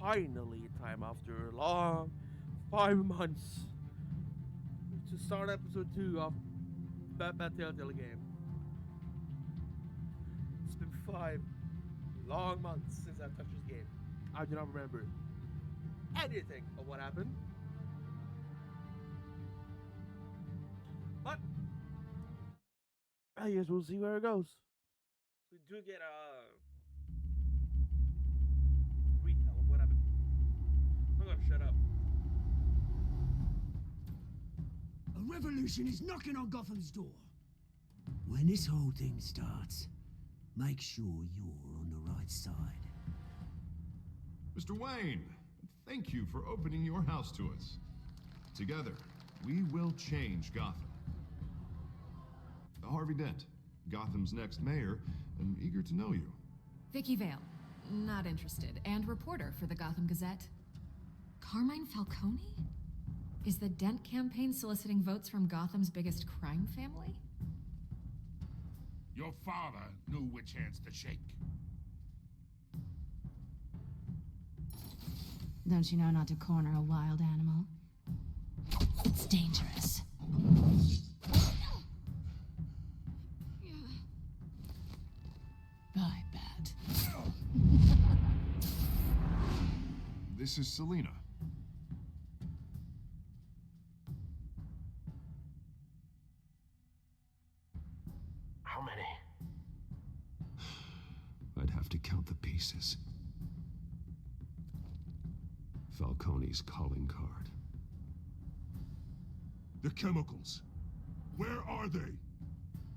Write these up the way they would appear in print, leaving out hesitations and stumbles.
finally time after a long 5 months to start episode 2 of that Telltale game. It's been 5 long months since I've touched this game. I do not remember anything of what happened. But I guess we'll see where it goes. We do get a retell of what happened. I'm gonna shut up. A revolution is knocking on Gotham's door. When this whole thing starts, make sure you're on the right side. Mr. Wayne, thank you for opening your house to us. Together, we will change Gotham. Harvey Dent, Gotham's next mayor, and eager to know you. Vicky Vale, not interested, and reporter for the Gotham Gazette. Carmine Falcone? Is the Dent campaign soliciting votes from Gotham's biggest crime family? Your father knew which hands to shake. Don't you know not to corner a wild animal? It's dangerous. Bye, Bat. This is Selina. How many? I'd have to count the pieces. Falcone's calling card. The chemicals. Where are they?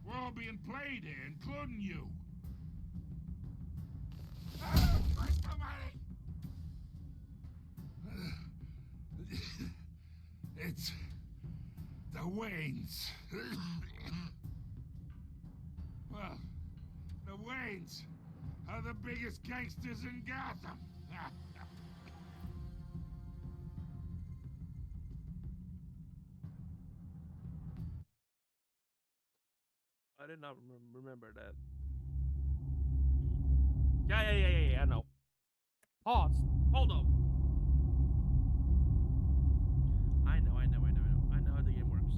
We're all being played here, including you. Where's the money? It's the Waynes. Well, the Waynes are the biggest gangsters in Gotham. I did not remember that. Yeah, I know. Pause. Hold on. I know how the game works.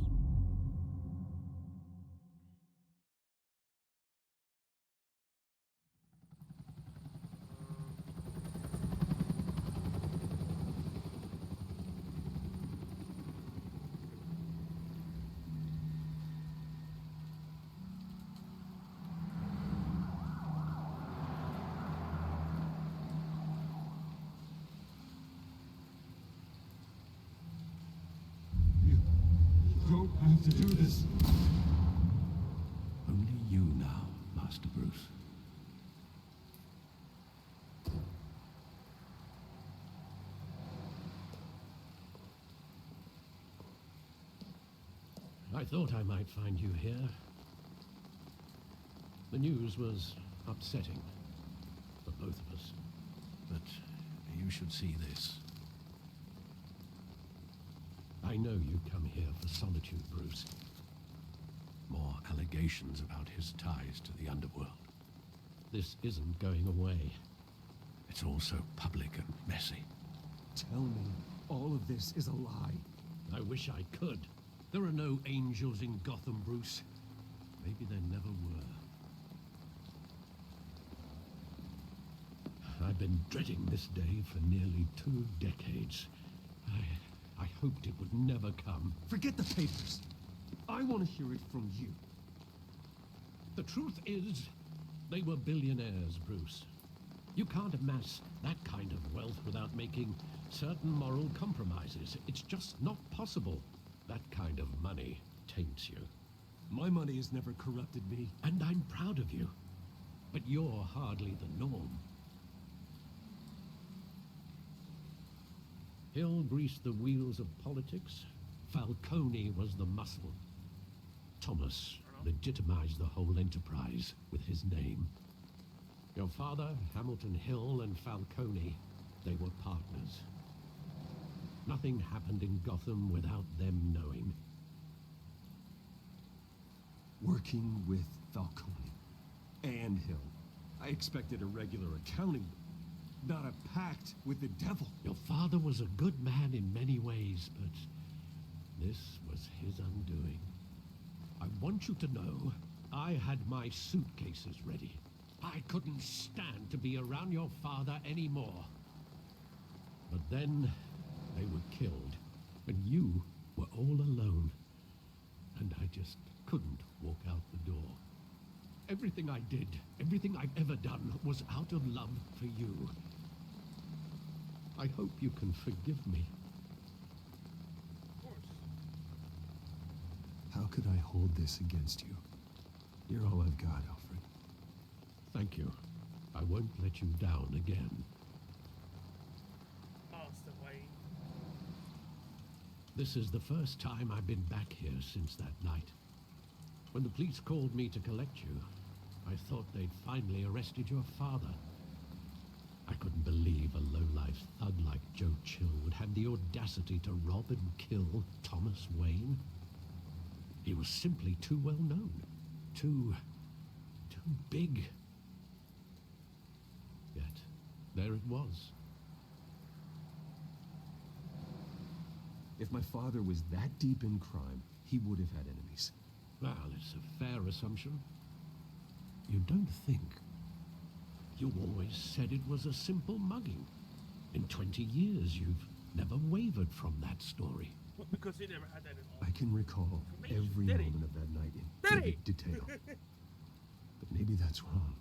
Don't have to do this. Only you now, Master Bruce. I thought I might find you here. The news was upsetting for both of us. But you should see this. I know you come here for solitude, Bruce. More allegations about his ties to the underworld. This isn't going away. It's all so public and messy. Tell me all of this is a lie. I wish I could. There are no angels in Gotham, Bruce. Maybe there never were. I've been dreading this day for nearly 2 decades. I hoped it would never come. Forget the papers. I want to hear it from you. The truth is, they were billionaires, Bruce. You can't amass that kind of wealth without making certain moral compromises. It's just not possible. That kind of money taints you. My money has never corrupted me. And I'm proud of you. But you're hardly the norm. Hill greased the wheels of politics. Falcone was the muscle. Thomas legitimized the whole enterprise with his name. Your father, Hamilton Hill, and Falcone, they were partners. Nothing happened in Gotham without them knowing. Working with Falcone and Hill. I expected a regular accounting. not a pact with the devil. Your father was a good man in many ways, but this was his undoing. I want you to know, I had my suitcases ready. I couldn't stand to be around your father anymore. But then, they were killed, and you were all alone. And I just couldn't walk out the door. Everything I did, everything I've ever done, was out of love for you. I hope you can forgive me. Of course. How could I hold this against you? You're all I've got, Alfred. Thank you. I won't let you down again. Austin Wayne. This is the first time I've been back here since that night. When the police called me to collect you, I thought they'd finally arrested your father. I couldn't believe a low-life thug like Joe Chill would have the audacity to rob and kill Thomas Wayne. He was simply too well known. Too big. Yet, there it was. If my father was that deep in crime, he would have had enemies. Well, it's a fair assumption. You don't think? You always said it was a simple mugging. In 20 years, you've never wavered from that story. Because he never had that at all. I can recall every Did he? moment of that night in Did he? vivid detail. But maybe that's wrong.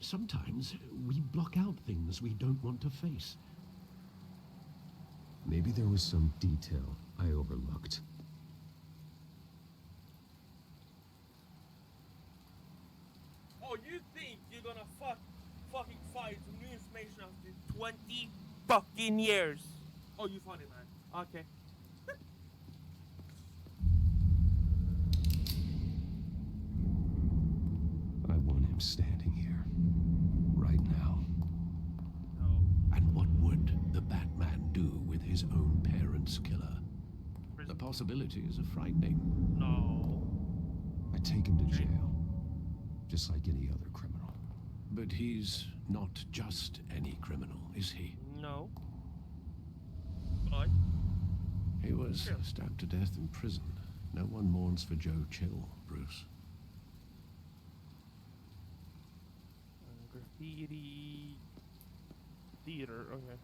Sometimes we block out things we don't want to face. Maybe there was some detail I overlooked. Oh, you think you're gonna fucking find some new information after 20 fucking years? Oh, you funny, man. Okay. I want him standing here. Right now. No. And what would the Batman do with his own parents' killer? The possibilities are frightening. No. I take him to jail. Just like any other criminal. But he's not just any criminal, is he? No. But He was Sure. stabbed to death in prison. No one mourns for Joe Chill, Bruce. graffiti theater. Okay.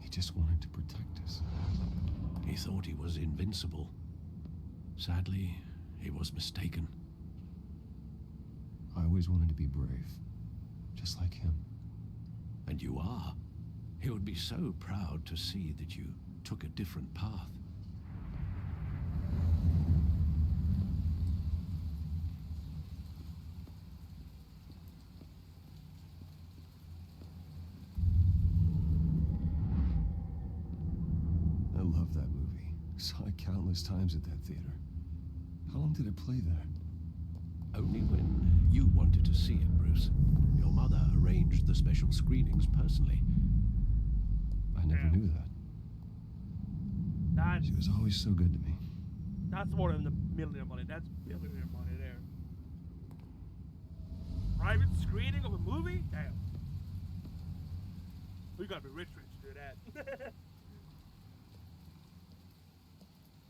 He just wanted to protect us. He thought he was invincible. Sadly, he was mistaken. I always wanted to be brave. Just like him. And you are. He would be so proud to see that you took a different path. I love that movie. Saw it countless times at that theater. How long did it play there? Only when you wanted to see it, Bruce. Your mother arranged the special screenings personally. I never knew that. That's She was always so good to me. more than the millionaire money. That's billionaire money there. Private screening of a movie? Damn. We gotta be rich to do that.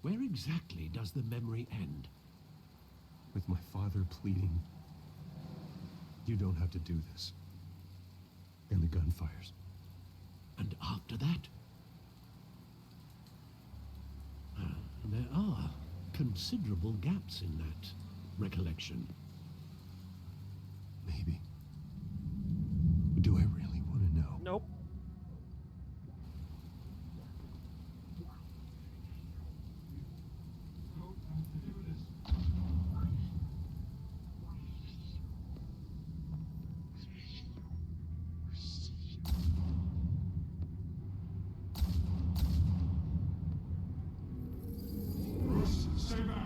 Where exactly does the memory end? With my father pleading, "You don't have to do this." And the gun fires. And after that? There are considerable gaps in that recollection. Maybe. Do I really want to know? Nope. Bruce, stay back.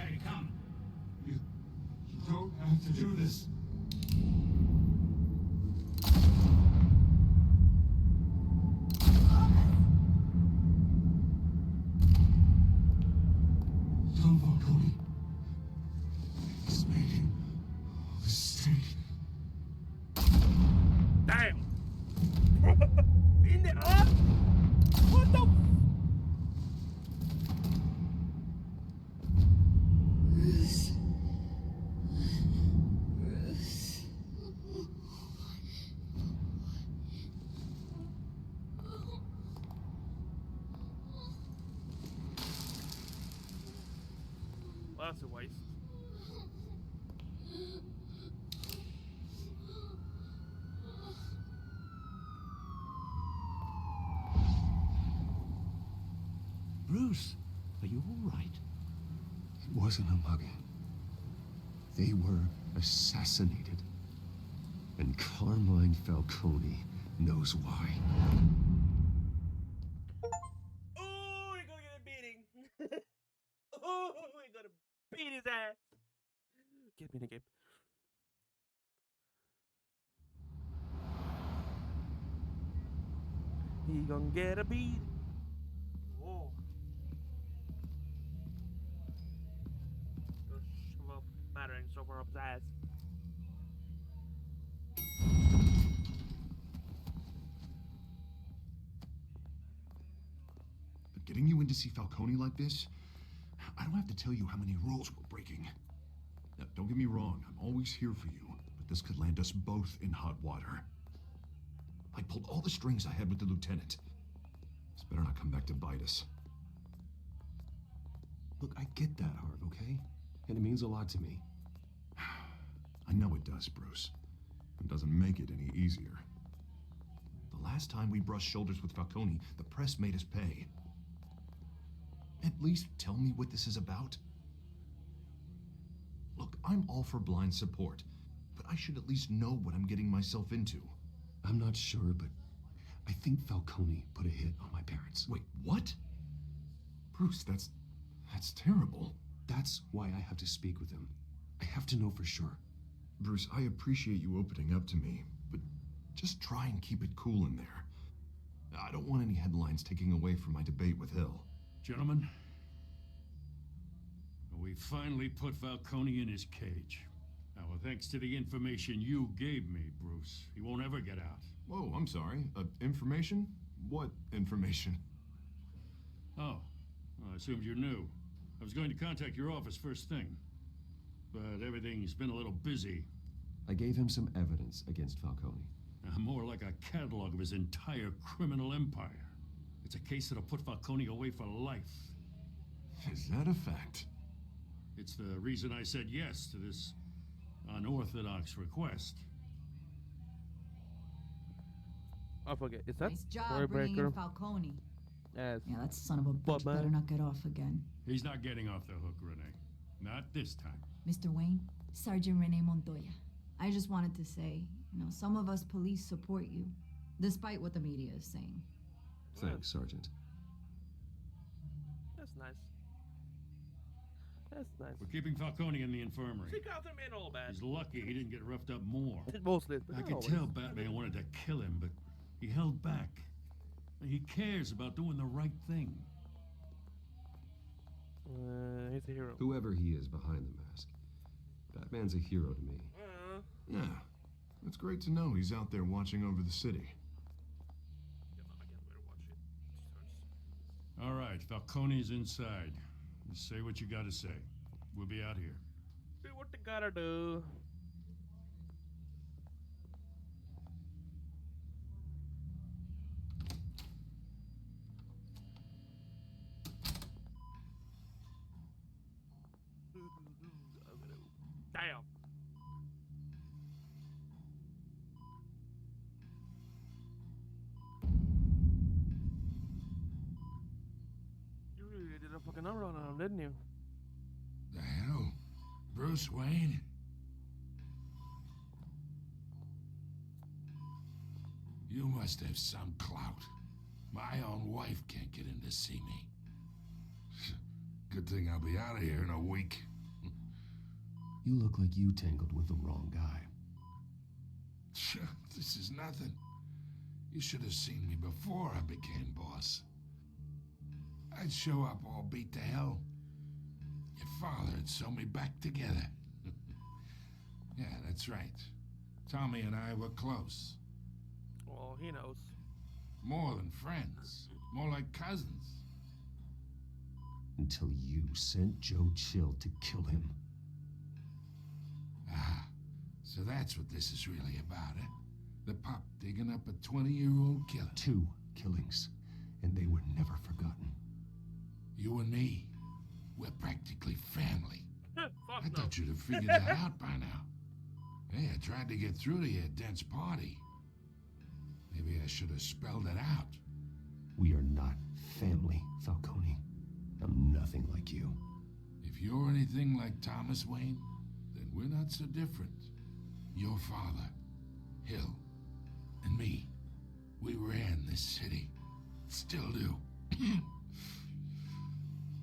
Okay, come. You don't have to do this. Don Falcone. He's made a mistake. Damn! In the up? What the? Well, that's a waste. Bruce, are you all right? It wasn't a mugging. They were assassinated. And Carmine Falcone knows why. Oh, you're gonna get a beating. Oh, we're gonna beat his ass. Get me in the game. He gonna get a beat. Oh. Go shove up battering so far up his ass. But getting you in to see Falcone like this, I don't have to tell you how many rules we're breaking. Now, don't get me wrong, I'm always here for you, but this could land us both in hot water. I pulled all the strings I had with the lieutenant. This better not come back to bite us. Look, I get that, Harv, okay? And it means a lot to me. I know it does, Bruce. It doesn't make it any easier. The last time we brushed shoulders with Falcone, the press made us pay. At least tell me what this is about. Look, I'm all for blind support, but I should at least know what I'm getting myself into. I'm not sure, but I think Falcone put a hit on my parents. Wait, what? Bruce, that's terrible. That's why I have to speak with him. I have to know for sure. Bruce, I appreciate you opening up to me, but just try and keep it cool in there. I don't want any headlines taking away from my debate with Hill. Gentlemen, we finally put Falcone in his cage. Now, thanks to the information you gave me, Bruce, he won't ever get out. Whoa, I'm sorry. Information? What information? Oh, well, I assumed you knew. I was going to contact your office first thing, but everything's been a little busy. I gave him some evidence against Falcone. More like a catalog of his entire criminal empire. It's a case that'll put Falcone away for life. Is that a fact? It's the reason I said yes to this unorthodox request. I forget. Is that Nice job bringing in Falcone. Yes. Yeah, that son of a But, bitch man. better not get off again. He's not getting off the hook, Renee. Not this time. Mr. Wayne, Sergeant Rene Montoya. I just wanted to say, some of us police support you, despite what the media is saying. Thanks, Sergeant. That's nice. That's nice. We're keeping Falcone in the infirmary. She got him in all bad. He's lucky he didn't get roughed up more. Mostly. I could tell Batman wanted to kill him, but he held back. He cares about doing the right thing. He's a hero. Whoever he is behind the mask, Batman's a hero to me. Yeah. It's great to know he's out there watching over the city. All right, Falcone's inside. You say what you gotta say. We'll be out here. Do what you gotta do. Damn. You really did a fucking number on him, didn't you? The hell? Bruce Wayne? You must have some clout. My own wife can't get in to see me. Good thing I'll be out of here in a week. You look like you tangled with the wrong guy. Sure, this is nothing. You should have seen me before I became boss. I'd show up all beat to hell. Your father had sew me back together. Yeah, that's right. Tommy and I were close. Well, he knows. More than friends. More like cousins. Until you sent Joe Chill to kill him. Ah, so that's what this is really about, eh? The pup digging up a 20-year-old killer. 2 killings, and they were never forgotten. You and me, we're practically family. Fuck I no. thought you'd have figured that out by now. Hey, I tried to get through to your dense party. Maybe I should have spelled it out. We are not family, Falcone. I'm nothing like you. If you're anything like Thomas Wayne, then we're not so different. Your father, Hill, and me, we ran this city. Still do.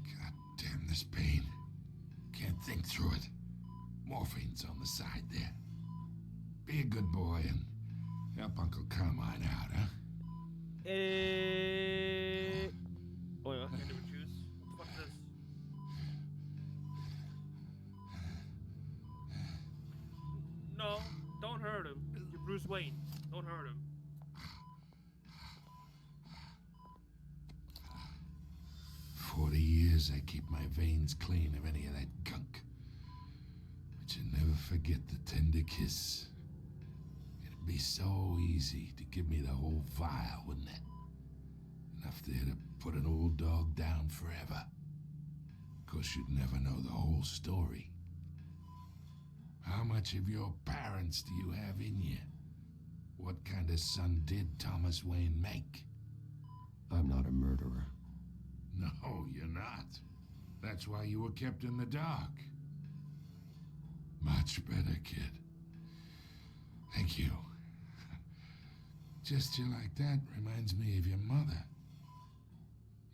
God damn this pain. Can't think through it. Morphine's on the side there. Be a good boy and help Uncle Carmine out, huh? Oh yeah, I can't even choose. What the fuck is this? No, don't hurt him. You're Bruce Wayne. Don't hurt him. 40 years I keep my veins clean of any of that gunk. But you never forget the tender kiss. It'd be so easy to give me the whole vial, wouldn't it? Enough there to put an old dog down forever. Of course, you'd never know the whole story. How much of your parents do you have in you? What kind of son did Thomas Wayne make? I'm not a murderer. No, you're not. That's why you were kept in the dark. Much better, kid. Thank you. Gesture like that reminds me of your mother.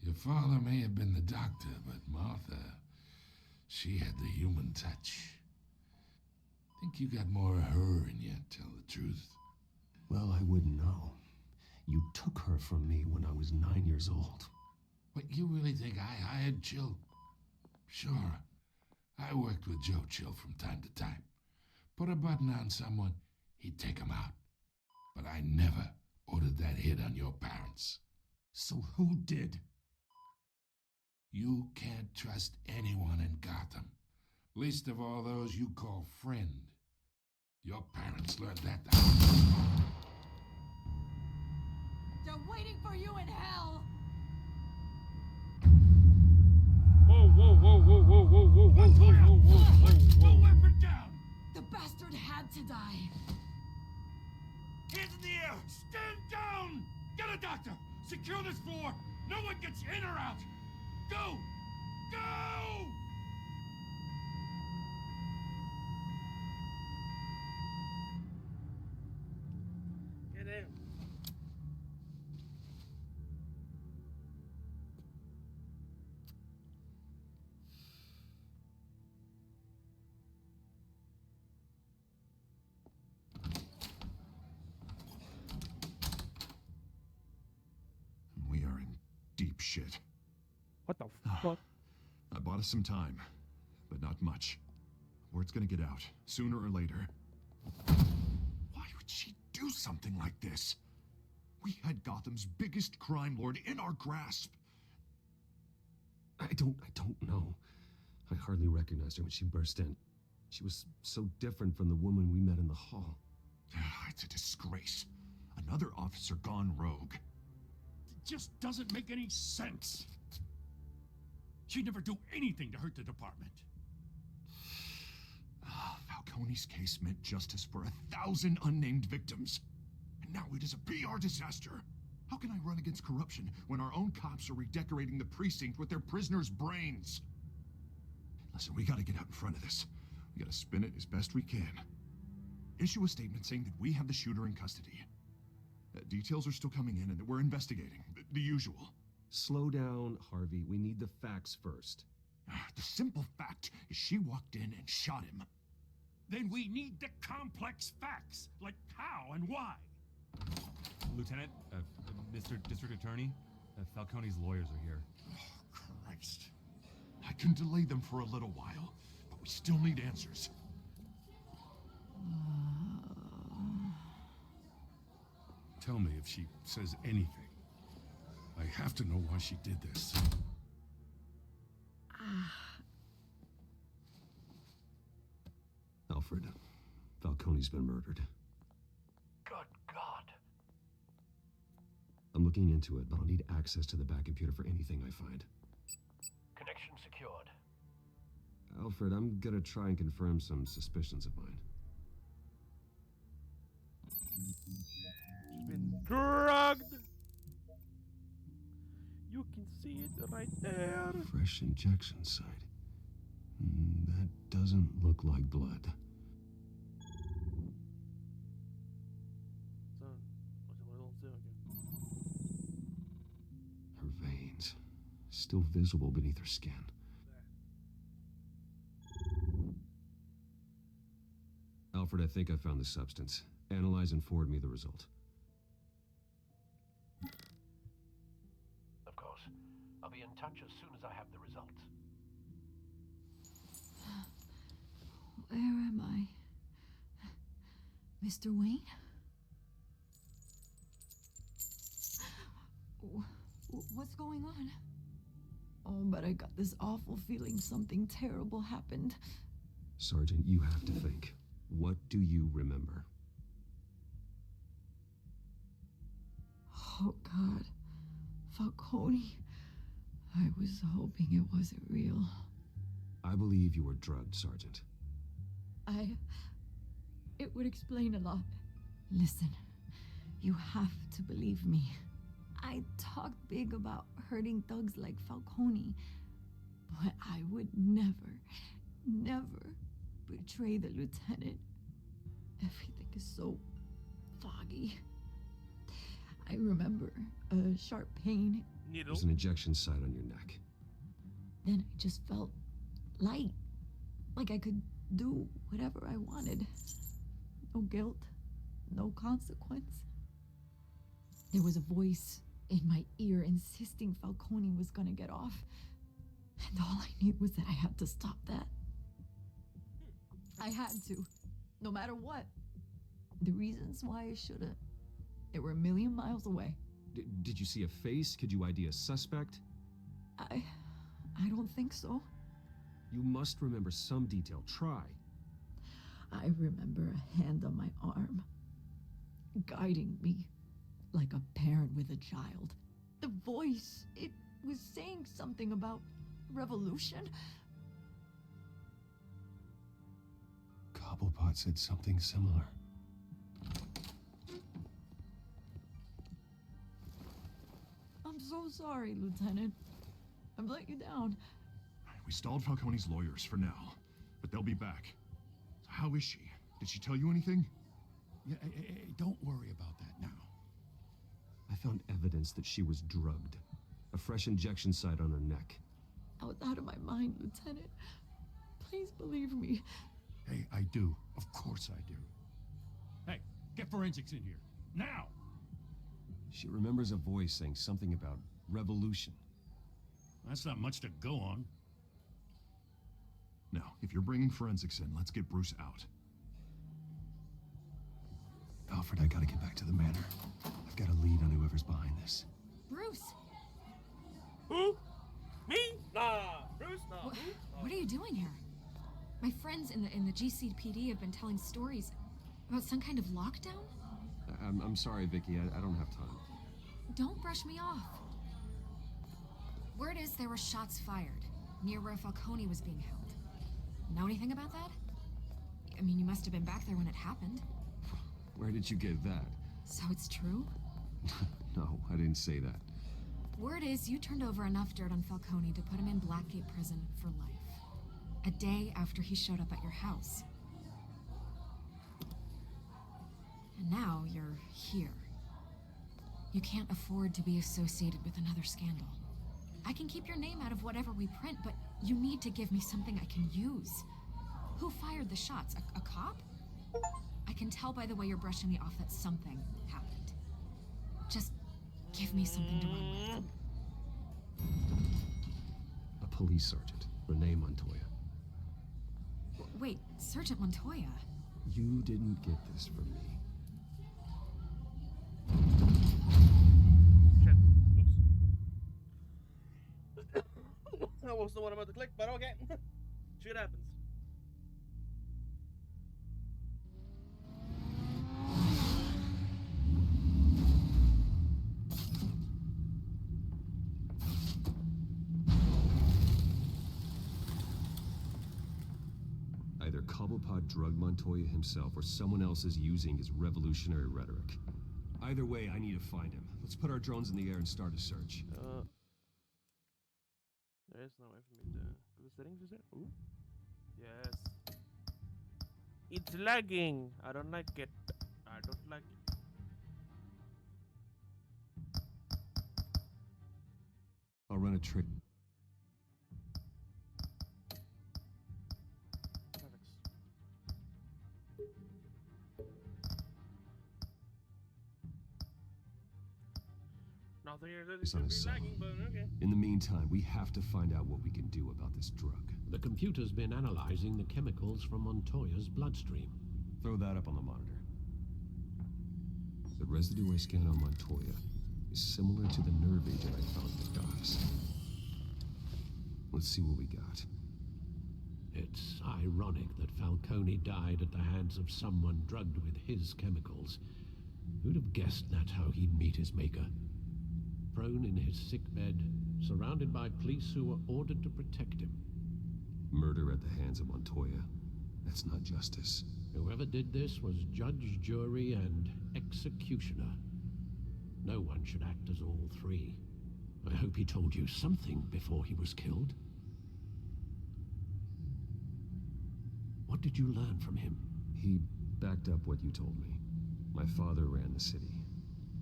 Your father may have been the doctor, but Martha, she had the human touch. Think you got more of her in you, tell the truth. Well, I wouldn't know. You took her from me when I was 9 years old. What, you really think I hired Chill? Sure. I worked with Joe Chill from time to time. Put a button on someone, he'd take him out. But I never ordered that hit on your parents. So who did? You can't trust anyone in Gotham. Least of all those you call friend. Your parents learned that the They're waiting for you in hell! Whoa, whoa, whoa, whoa, whoa, whoa, whoa, whoa, whoa, whoa, whoa, whoa, whoa. weapon down! The bastard had to die. Hands in the air! Stand down! Get a doctor! Secure this floor! No one gets in or out! Go! Go! Get in. We are in deep shit. What the fuck? I bought us some time, but not much. Word's gonna get out, sooner or later. Why would she do something like this? We had Gotham's biggest crime lord in our grasp. I don't know. I hardly recognized her when she burst in. She was so different from the woman we met in the hall. It's a disgrace. Another officer gone rogue. It just doesn't make any sense. She'd never do anything to hurt the department. Falcone's case meant justice for 1,000 unnamed victims. And now it is a PR disaster. How can I run against corruption when our own cops are redecorating the precinct with their prisoners' brains? Listen, we gotta get out in front of this. We gotta spin it as best we can. Issue a statement saying that we have the shooter in custody. Details are still coming in and that we're investigating. The usual. Slow down, Harvey. We need the facts first. The simple fact is she walked in and shot him. Then we need the complex facts, like how and why. Lieutenant, Mr. District Attorney, Falcone's lawyers are here. Oh, Christ. I can delay them for a little while, but we still need answers. Tell me if she says anything. I have to know why she did this. Alfred, Falcone's been murdered. Good God. I'm looking into it, but I'll need access to the back computer for anything I find. Connection secured. Alfred, I'm gonna try and confirm some suspicions of mine. She's been drugged. You can see it right there. Fresh injection site. That doesn't look like blood. Her veins, still visible beneath her skin. Alfred, I think I found the substance. Analyze and forward me the result. Of course. I'll be in touch as soon as I have the results. Where am I? Mr. Wayne? What's going on? Oh, but I got this awful feeling something terrible happened. Sergeant, you have to think. What do you remember? Oh, God. Falcone. I was hoping it wasn't real. I believe you were drugged, Sergeant. It would explain a lot. Listen, you have to believe me. I talked big about hurting thugs like Falcone, but I would never betray the lieutenant. Everything is so foggy. I remember a sharp pain. Needle. There's an injection site on your neck. Then I just felt light, like I could do whatever I wanted. No guilt, no consequence. There was a voice in my ear insisting Falcone was gonna get off. And all I knew was that I had to stop that. I had to, no matter what. The reasons why I shouldn't, they were a million miles away. Did you see a face? Could you ID a suspect? I don't think so. You must remember some detail. Try. I remember a hand on my arm, guiding me like a parent with a child. The voice, it was saying something about revolution. Cobblepot said something similar. I'm so sorry, Lieutenant. I've let you down. We stalled Falcone's lawyers for now, but they'll be back. How is she? Did she tell you anything? Yeah, hey, don't worry about that now. I found evidence that she was drugged. A fresh injection site on her neck. I was out of my mind, Lieutenant. Please believe me. Hey, I do. Of course I do. Hey, get forensics in here. Now! She remembers a voice saying something about revolution. That's not much to go on. Now, if you're bringing forensics in, let's get Bruce out. Alfred, I gotta get back to the manor. I've got a lead on whoever's behind this. Bruce! Who? Me? Nah. Bruce? Nah. What are you doing here? My friends in the GCPD have been telling stories about some kind of lockdown? I'm sorry, Vicky. I don't have time. Don't brush me off. Word is there were shots fired near where Falcone was being held. Know anything about that? I mean, you must have been back there when it happened. Where did you get that? So it's true? No, I didn't say that. Word is you turned over enough dirt on Falcone to put him in Blackgate Prison for life. A day after he showed up at your house. And now you're here. You can't afford to be associated with another scandal. I can keep your name out of whatever we print, but you need to give me something I can use. Who fired the shots? A cop? I can tell by the way you're brushing me off that something happened. Just give me something to run with. A police sergeant, Renee Montoya. Wait, Sergeant Montoya? You didn't get this from me. Shit. Oops. That was the one I'm about to click, but okay. Shit happens. Either Cobblepot drugged Montoya himself or someone else is using his revolutionary rhetoric. Either way, I need to find him. Let's put our drones in the air and start a search. There is no way for me to go to settings, is it? Ooh. Yes. It's lagging. I don't like it. I don't like it. I'll run a trick. Nothing here It's on his cell. lagging, but okay. In the meantime, we have to find out what we can do about this drug. The computer's been analyzing the chemicals from Montoya's bloodstream. Throw that up on the monitor. The residue I scanned on Montoya is similar to the nerve agent I found in the docks. Let's see what we got. It's ironic that Falcone died at the hands of someone drugged with his chemicals. Who'd have guessed that's how he'd meet his maker? Prone in his sickbed, surrounded by police who were ordered to protect him. Murder at the hands of Montoya. That's not justice. Whoever did this was judge, jury, and executioner. No one should act as all three. I hope he told you something before he was killed. What did you learn from him? He backed up what you told me. My father ran the city,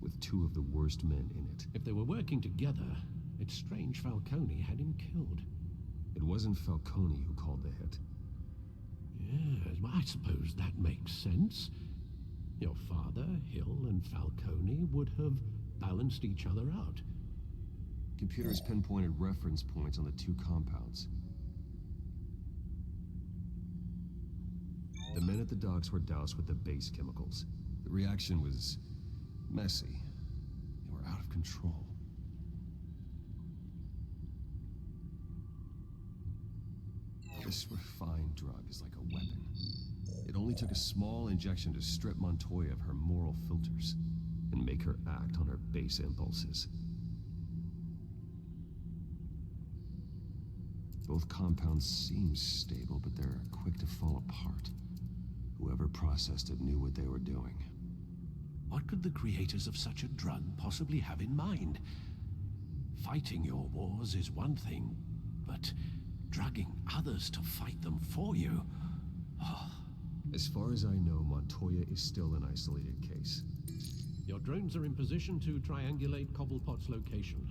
with two of the worst men in it. If they were working together, it's strange Falcone had him killed. It wasn't Falcone who called the hit. Yes, well, I suppose that makes sense. Your father, Hill, and Falcone would have balanced each other out. Computers pinpointed reference points on the two compounds. The men at the docks were doused with the base chemicals. The reaction was messy. They were out of control. This refined drug is like a weapon. It only took a small injection to strip Montoya of her moral filters and make her act on her base impulses. Both compounds seem stable, but they're quick to fall apart. Whoever processed it knew what they were doing. What could the creators of such a drug possibly have in mind? Fighting your wars is one thing, but drugging others to fight them for you? Oh. As far as I know, Montoya is still an isolated case. Your drones are in position to triangulate Cobblepot's location.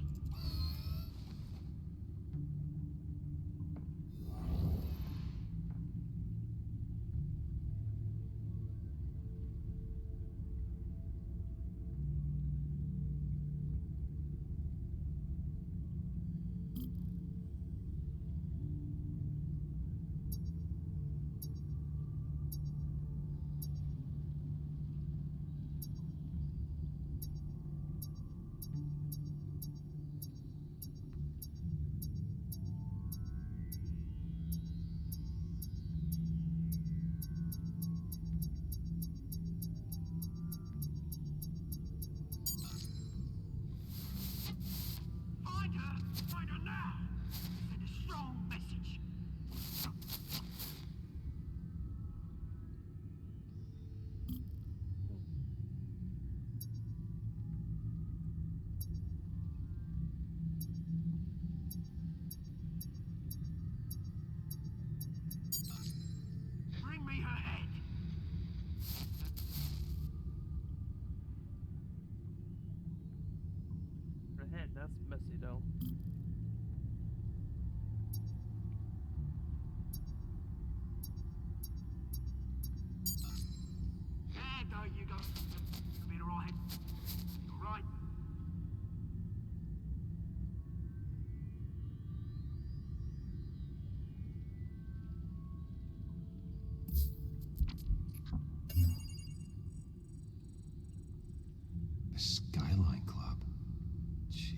That's messy though.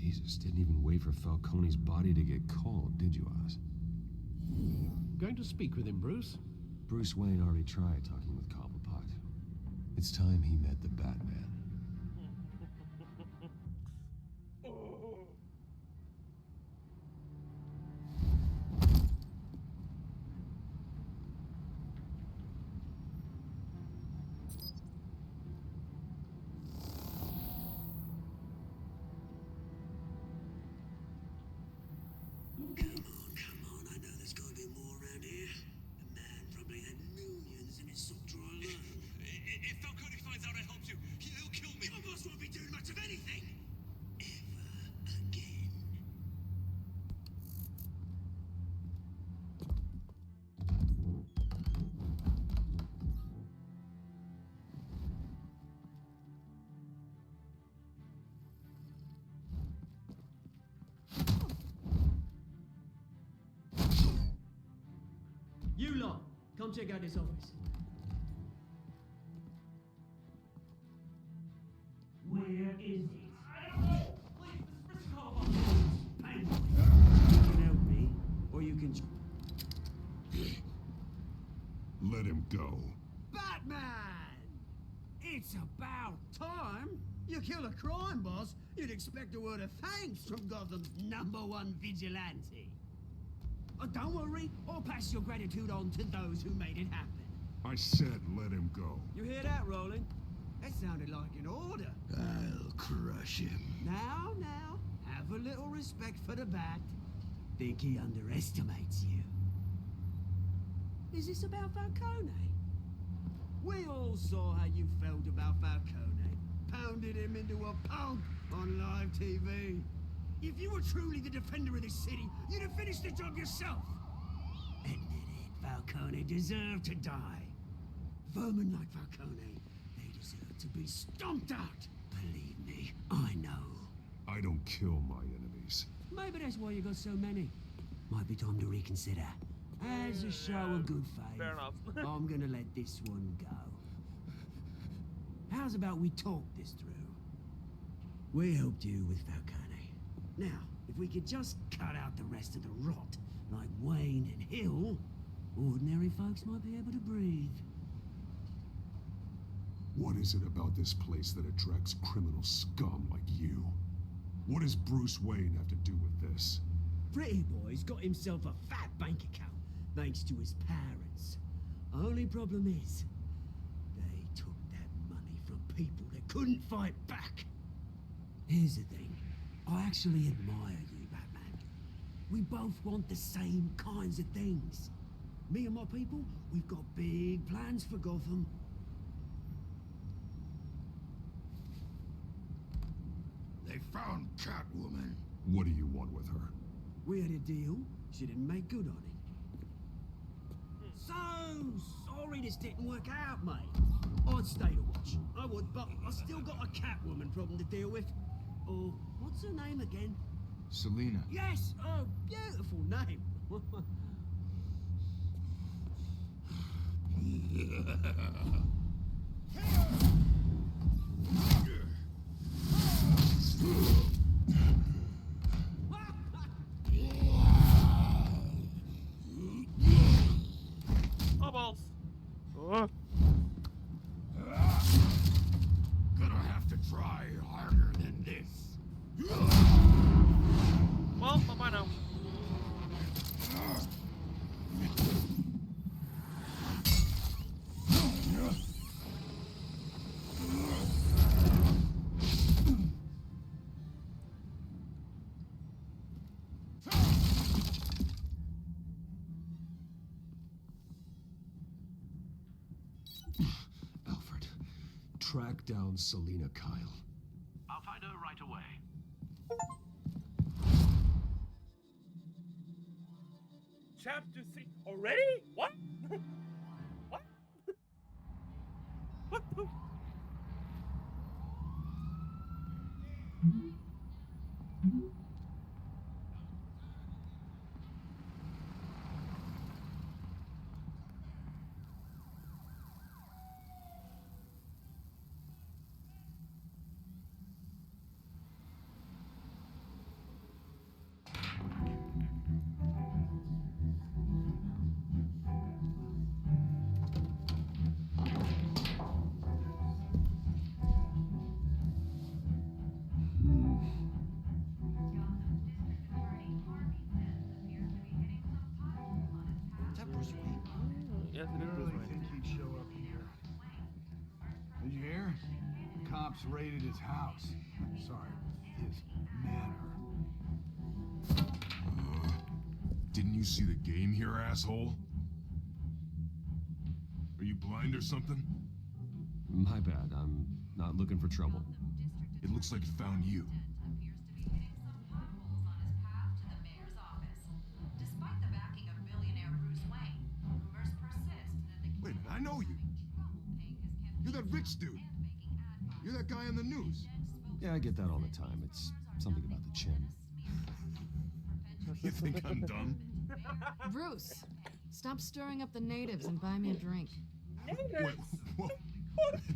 Jesus, didn't even wait for Falcone's body to get cold, did you, Oz? Going to speak with him, Bruce? Bruce Wayne already tried talking with Cobblepot. It's time he met the Batman. Come on, I know there's gotta be more around here. The man probably had millions in his sock drawer alone. If Falcone finds out I helped you, he'll kill me. Your boss won't be doing much of anything. Ever again. You lot, come check out this office. Where is it? I don't know! Please, this is Call. You can help me, or you can... Let him go. Batman! It's about time. You kill a crime boss, you'd expect a word of thanks from Gotham's #1 vigilante. Oh, don't worry, I'll pass your gratitude on to those who made it happen. I said let him go. You hear that, Roland? That sounded like an order. I'll crush him. Now, have a little respect for the Bat. Think he underestimates you. Is this about Falcone? We all saw how you felt about Falcone. Pounded him into a pulp on live TV. If you were truly the defender of this city, you'd have finished the job yourself. Admit it, Falcone deserved to die. Vermin like Falcone, they deserve to be stomped out. Believe me, I know. I don't kill my enemies. Maybe that's why you got so many. Might be time to reconsider. As a show of good faith, Fair enough. I'm gonna let this one go. How's about we talk this through? We helped you with Falcone. Now, if we could just cut out the rest of the rot, like Wayne and Hill, ordinary folks might be able to breathe. What is it about this place that attracts criminal scum like you? What does Bruce Wayne have to do with this? Pretty Boy's got himself a fat bank account, thanks to his parents. Only problem is, they took that money from people that couldn't fight back. Here's the thing. I actually admire you, Batman. We both want the same kinds of things. Me and my people, we've got big plans for Gotham. They found Catwoman. What do you want with her? We had a deal. She didn't make good on it. So sorry this didn't work out, mate. I'd stay to watch. I would, but I still got a Catwoman problem to deal with. Oh, what's her name again? Selina. Yes! Oh, beautiful name. Oh, balls. Gonna have to try harder than this. Well, bye-bye now. Alfred, track down Selina Kyle. I'll find her right away. Chapter 3 already? What? What? What the? Yes, it is You Bruce really Wayne. think he'd show up here? Did you hear? The cops raided his house. Sorry, his manor. Didn't you see the game here, asshole? Are you blind or something? My bad. I'm not looking for trouble. It looks like it found you. Wait a minute, I know you. You're that rich dude. You're that guy on the news. Yeah, I get that all the time. It's something about the chin. You think I'm dumb? Bruce, stop stirring up the natives and buy me a drink. Wait, what?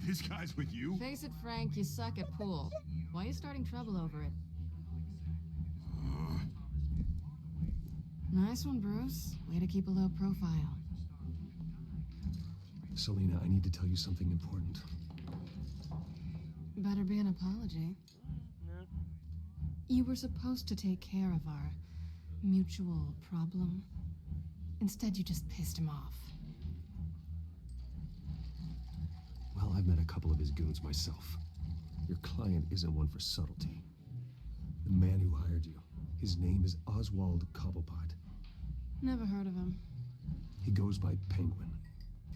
This guy's with you? Face it, Frank, you suck at pool. Why are you starting trouble over it? Nice one, Bruce. Way to keep a low profile. Selena, I need to tell you something important. Better be an apology. Yeah. You were supposed to take care of our mutual problem. Instead, you just pissed him off. Well, I've met a couple of his goons myself. Your client isn't one for subtlety. The man who hired you, his name is Oswald Cobblepot. Never heard of him. He goes by Penguin.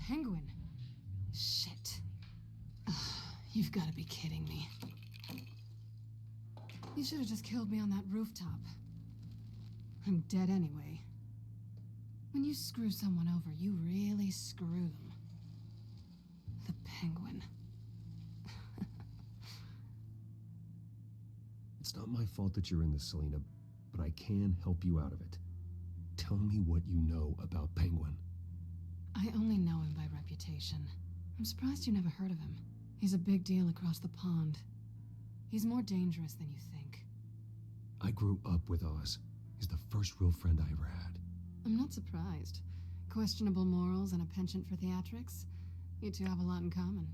Penguin? Shit. Ugh, you've got to be kidding me. You should have just killed me on that rooftop. I'm dead anyway. When you screw someone over, you really screw them. The Penguin. It's not my fault that you're in this, Selena, but I can help you out of it. Tell me what you know about Penguin. I only know him by reputation. I'm surprised you never heard of him. He's a big deal across the pond. He's more dangerous than you think. I grew up with Oz. He's the first real friend I ever had. I'm not surprised. Questionable morals and a penchant for theatrics. You two have a lot in common.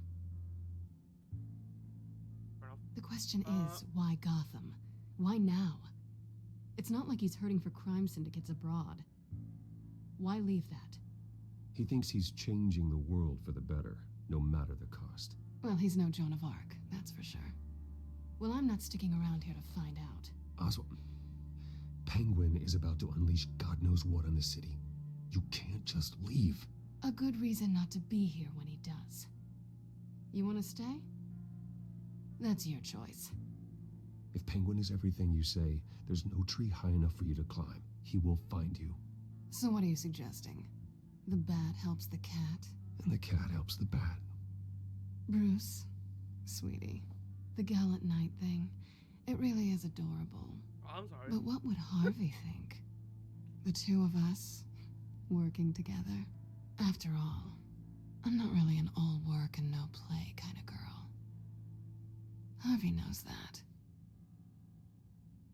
The question is, why Gotham? Why now? It's not like he's hurting for crime syndicates abroad. Why leave that? He thinks he's changing the world for the better, no matter the cost. Well, he's no Joan of Arc, that's for sure. Well, I'm not sticking around here to find out. Oswald, Penguin is about to unleash God knows what on the city. You can't just leave. A good reason not to be here when he does. You want to stay? That's your choice. If Penguin is everything you say, there's no tree high enough for you to climb. He will find you. So what are you suggesting? The bat helps the cat? And the cat helps the bat. Bruce, sweetie, the gallant knight thing, it really is adorable. Oh, I'm sorry. But what would Harvey think? The two of us, working together? After all, I'm not really an all work and no play kind of girl. Harvey knows that.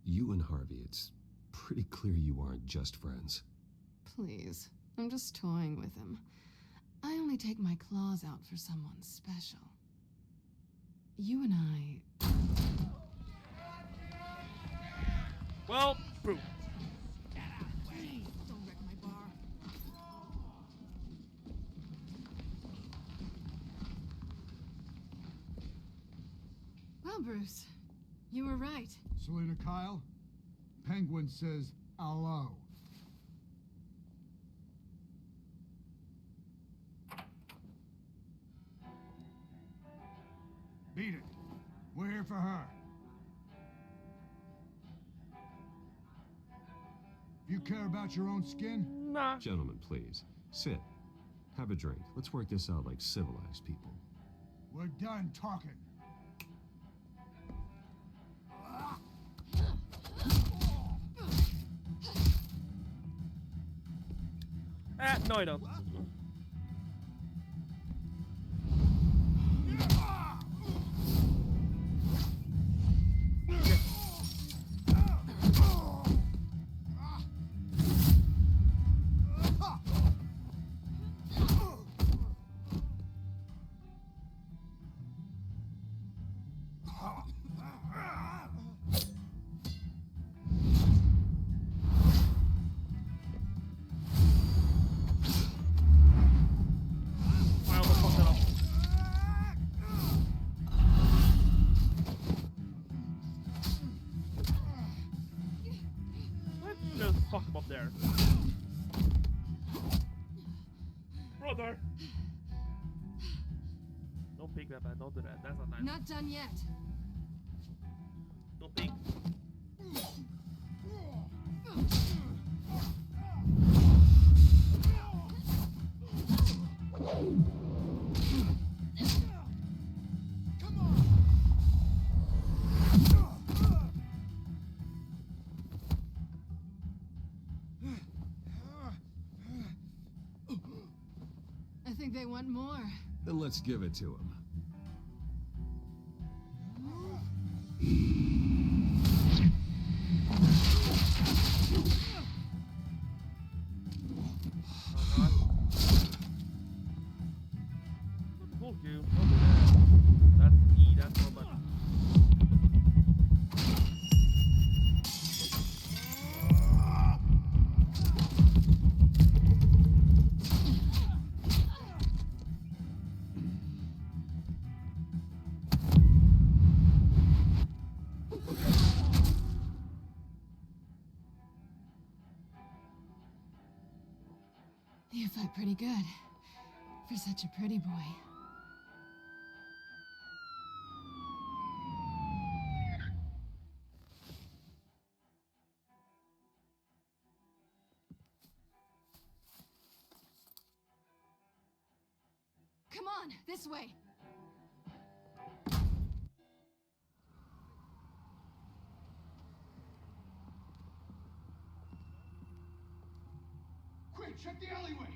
You and Harvey, it's pretty clear you aren't just friends. Please, I'm just toying with him. I only take my claws out for someone special. You and I... Well, Bruce. Please, don't wreck my bar. Well, Bruce, you were right. Selena Kyle, Penguin says hello. Beat it. We're here for her. You care about your own skin? Nah. Gentlemen, please, sit. Have a drink. Let's work this out like civilized people. We're done talking. No, I don't. fuck him up there. Brother! Don't peek that, man. Don't do that. That's not nice. Not done yet. Don't peek. I think they want more. Then let's give it to him. Told you. Don't do that. That's E. That's not much. You fight pretty good. For such a pretty boy. Come on, this way. Quick, check the alleyway.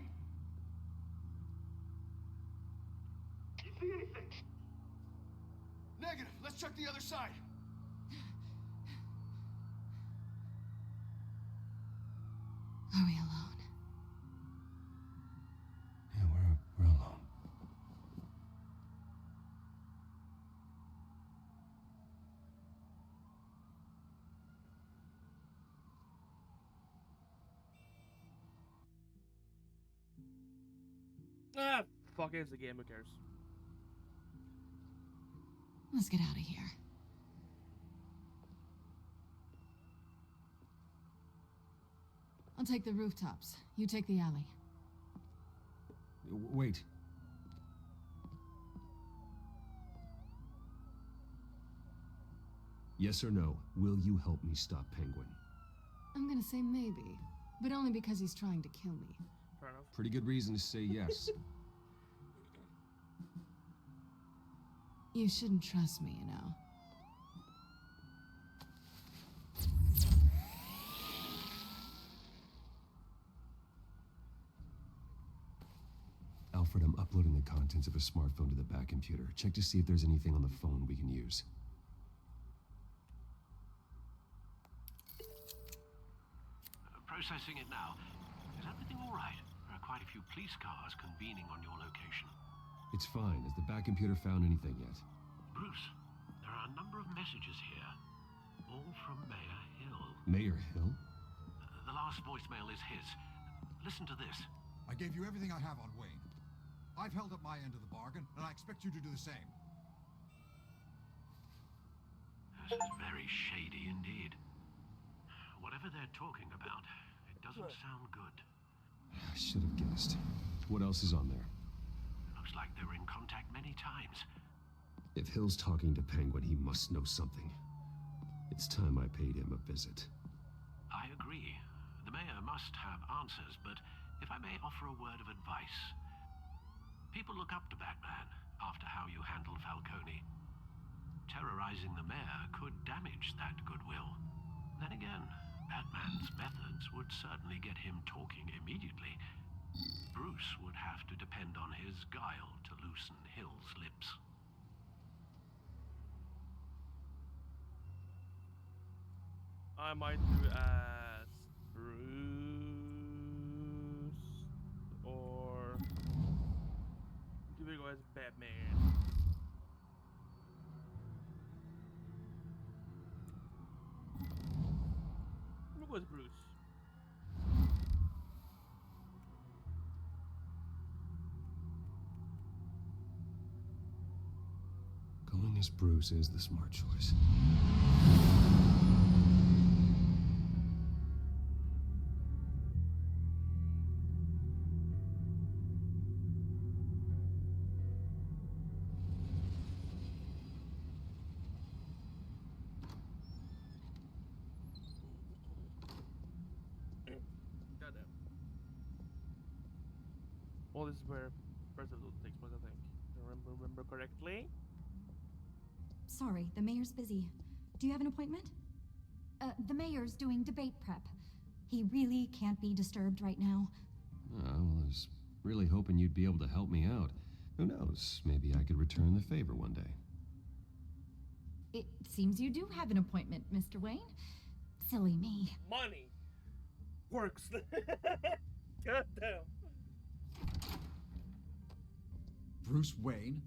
You see anything? Negative. Let's check the other side. Are we alone? Yeah, we're alone. Ah, fuck it. It's a game. Who cares? Let's get out of here. I'll take the rooftops. You take the alley. Wait. Yes or no, will you help me stop Penguin? I'm gonna say maybe, but only because he's trying to kill me. Fair enough. Pretty good reason to say yes. You shouldn't trust me, you know. Alfred, I'm uploading the contents of a smartphone to the back computer. Check to see if there's anything on the phone we can use. Processing it now. Is everything all right? There are quite a few police cars convening on your location. It's fine. Has the back computer found anything yet? Bruce, there are a number of messages here. All from Mayor Hill. Mayor Hill? The last voicemail is his. Listen to this. I gave you everything I have on Wayne. I've held up my end of the bargain, and I expect you to do the same. This is very shady indeed. Whatever they're talking about, it doesn't sound good. I should have guessed. What else is on there? Looks like they were in contact many times. If Hill's talking to Penguin, he must know something. It's time I paid him a visit. I agree. The mayor must have answers, but if I may offer a word of advice. People look up to Batman after how you handled Falcone. Terrorizing the mayor could damage that goodwill. Then again, Batman's methods would certainly get him talking immediately. Bruce would have to depend on his guile to loosen Hill's lips. I might do as Bruce or do we go as Batman? We'll go as Bruce. Going as Bruce is the smart choice. Oh, this is where first episode takes place, I think. If I remember correctly. Sorry, the mayor's busy. Do you have an appointment? The mayor's doing debate prep. He really can't be disturbed right now. Oh, well, I was really hoping you'd be able to help me out. Who knows? Maybe I could return the favor one day. It seems you do have an appointment, Mr. Wayne. Silly me. Money works. God damn. Bruce Wayne?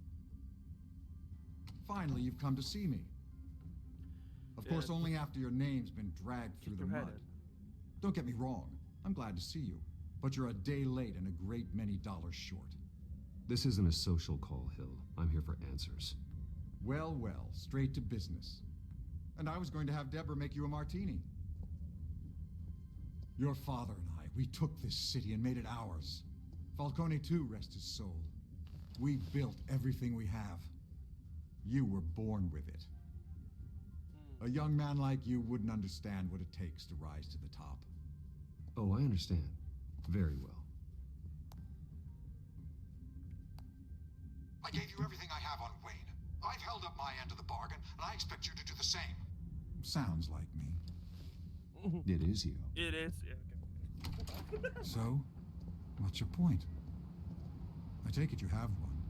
Finally, you've come to see me. Of course, only after your name's been dragged through the mud. Don't get me wrong. I'm glad to see you. But you're a day late and a great many dollars short. This isn't a social call, Hill. I'm here for answers. Well, well, straight to business. And I was going to have Deborah make you a martini. Your father and I, we took this city and made it ours. Falcone too, rest his soul. We built everything we have. You were born with it. A young man like you wouldn't understand what it takes to rise to the top. Oh, I understand. Very well. I gave you everything I have on Wayne. I've held up my end of the bargain, and I expect you to do the same. Sounds like me. It is you. It is. Yeah, okay. So, what's your point? I take it you have one.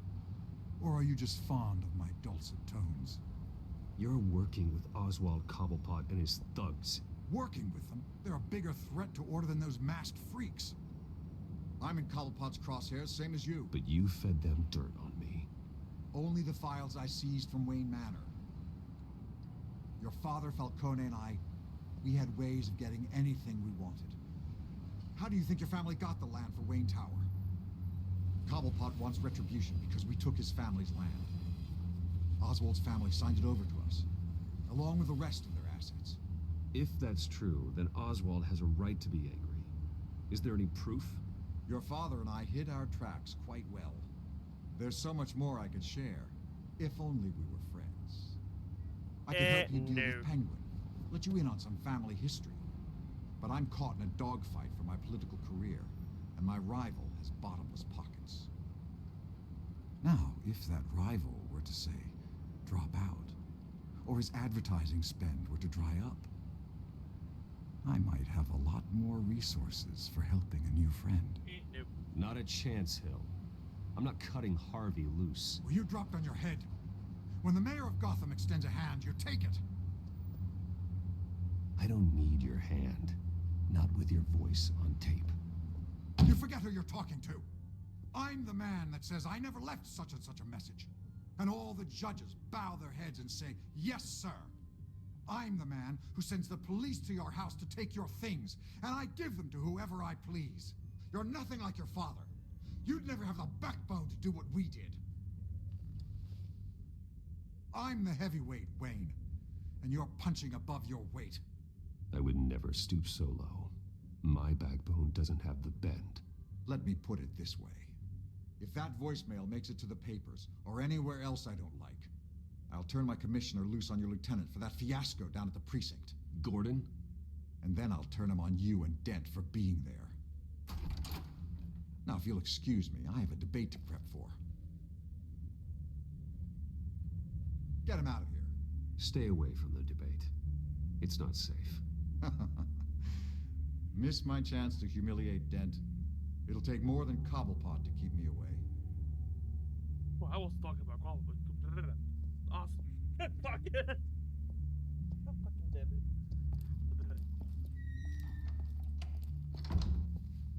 Or are you just fond of my dulcet tones? You're working with Oswald Cobblepot and his thugs. Working with them? They're a bigger threat to order than those masked freaks. I'm in Cobblepot's crosshairs, same as you. But you fed them dirt on me. Only the files I seized from Wayne Manor. Your father, Falcone, and I, we had ways of getting anything we wanted. How do you think your family got the land for Wayne Tower? Cobblepot wants retribution because we took his family's land. Oswald's family signed it over to us, along with the rest of their assets. If that's true, then Oswald has a right to be angry. Is there any proof? Your father and I hid our tracks quite well. There's so much more I could share, if only we were friends. I could help you deal with Penguin, let you in on some family history. But I'm caught in a dogfight for my political career, and my rival has bottomless pockets. Now, if that rival were to say, drop out, or his advertising spend were to dry up, I might have a lot more resources for helping a new friend. Not a chance, Hill. I'm not cutting Harvey loose. Well, you dropped on your head. When the mayor of Gotham extends a hand, you take it. I don't need your hand. Not with your voice on tape. You forget who you're talking to. I'm the man that says I never left such and such a message. And all the judges bow their heads and say, yes, sir. I'm the man who sends the police to your house to take your things, and I give them to whoever I please. You're nothing like your father. You'd never have the backbone to do what we did. I'm the heavyweight, Wayne, and you're punching above your weight. I would never stoop so low. My backbone doesn't have the bend. Let me put it this way. If that voicemail makes it to the papers, or anywhere else I don't like, I'll turn my commissioner loose on your lieutenant for that fiasco down at the precinct. Gordon? And then I'll turn him on you and Dent for being there. Now, if you'll excuse me, I have a debate to prep for. Get him out of here. Stay away from the debate. It's not safe. Miss my chance to humiliate Dent. It'll take more than Cobblepot to keep me away. Well, I was talking about Cobblepot. Awesome. Fuck it. God fucking damn it.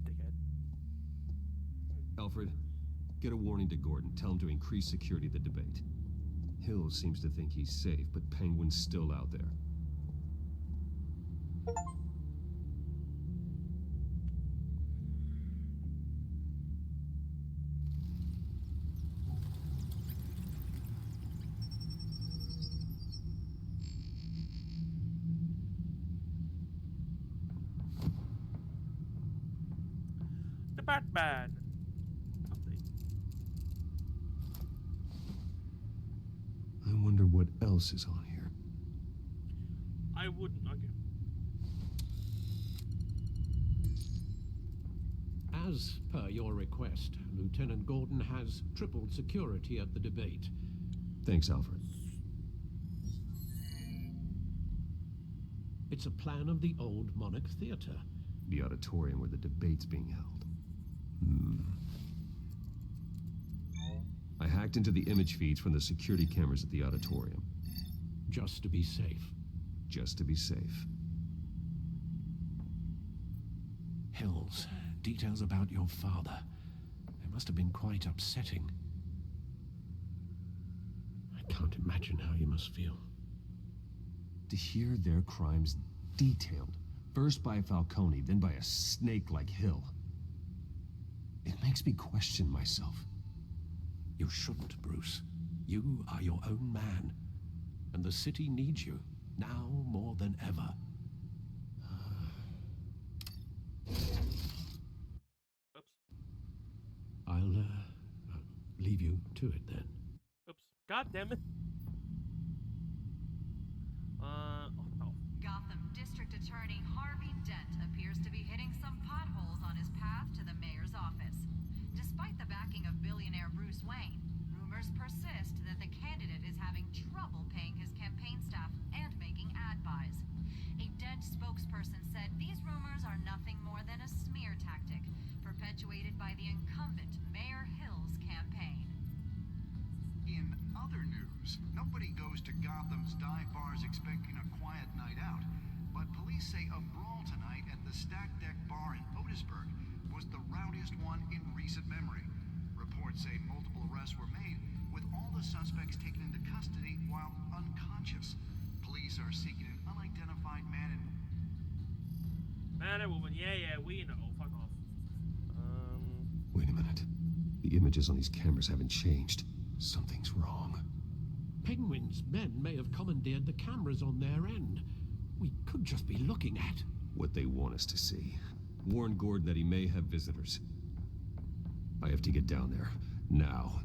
Dickhead. Alfred, get a warning to Gordon. Tell him to increase security at the debate. Hill seems to think he's safe, but Penguin's still out there. The Batman. I wonder what else is on here. I wouldn't. Okay. As per your request, Lieutenant Gordon has tripled security at the debate. Thanks, Alfred. It's a plan of the old Monarch Theater. The auditorium where the debate's being held. I hacked into the image feeds from the security cameras at the auditorium. Just to be safe. Just to be safe. Hills, details about your father. It must have been quite upsetting. I can't imagine how you must feel. To hear their crimes detailed, first by Falcone, then by a snake like Hill. It makes me question myself. You shouldn't, Bruce. You are your own man. And the city needs you, now more than ever. Oops. I'll leave you to it then. Oops. God damn it. Gotham District Attorney Harvey Dent appears to be hitting some potholes on his path to the mayor's office. Despite the backing of billionaire Bruce Wayne, rumors persist that the candidate is having trouble paying his campaign staff and making ad buys. A Dent spokesperson said these rumors are nothing more than a smear tactic perpetuated by the incumbent Mayor Hill's campaign. In other news, nobody goes to Gotham's dive bars expecting a quiet night out, but police say a brawl tonight at the Stack Deck Bar in Otisburg was the rowdiest one in recent memory. Reports say multiple arrests were made, with all the suspects taken into custody while unconscious. Police are seeking an unidentified man and... Man and woman, yeah, we know. Fuck off. Wait a minute. The images on these cameras haven't changed. Something's wrong. Penguin's men may have commandeered the cameras on their end. We could just be looking at what they want us to see. Warn Gordon that he may have visitors. I have to get down there. Now.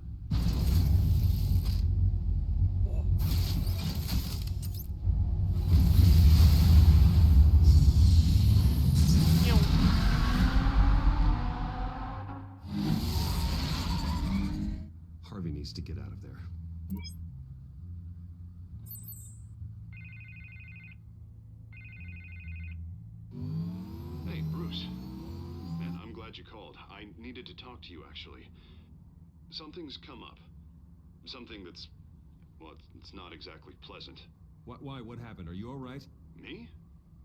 Harvey needs to get out of there. Hey, Bruce. Man, I'm glad you called. I needed to talk to you, actually. Something's come up. Something that's... well, it's not exactly pleasant. Why? What happened? Are you all right? Me?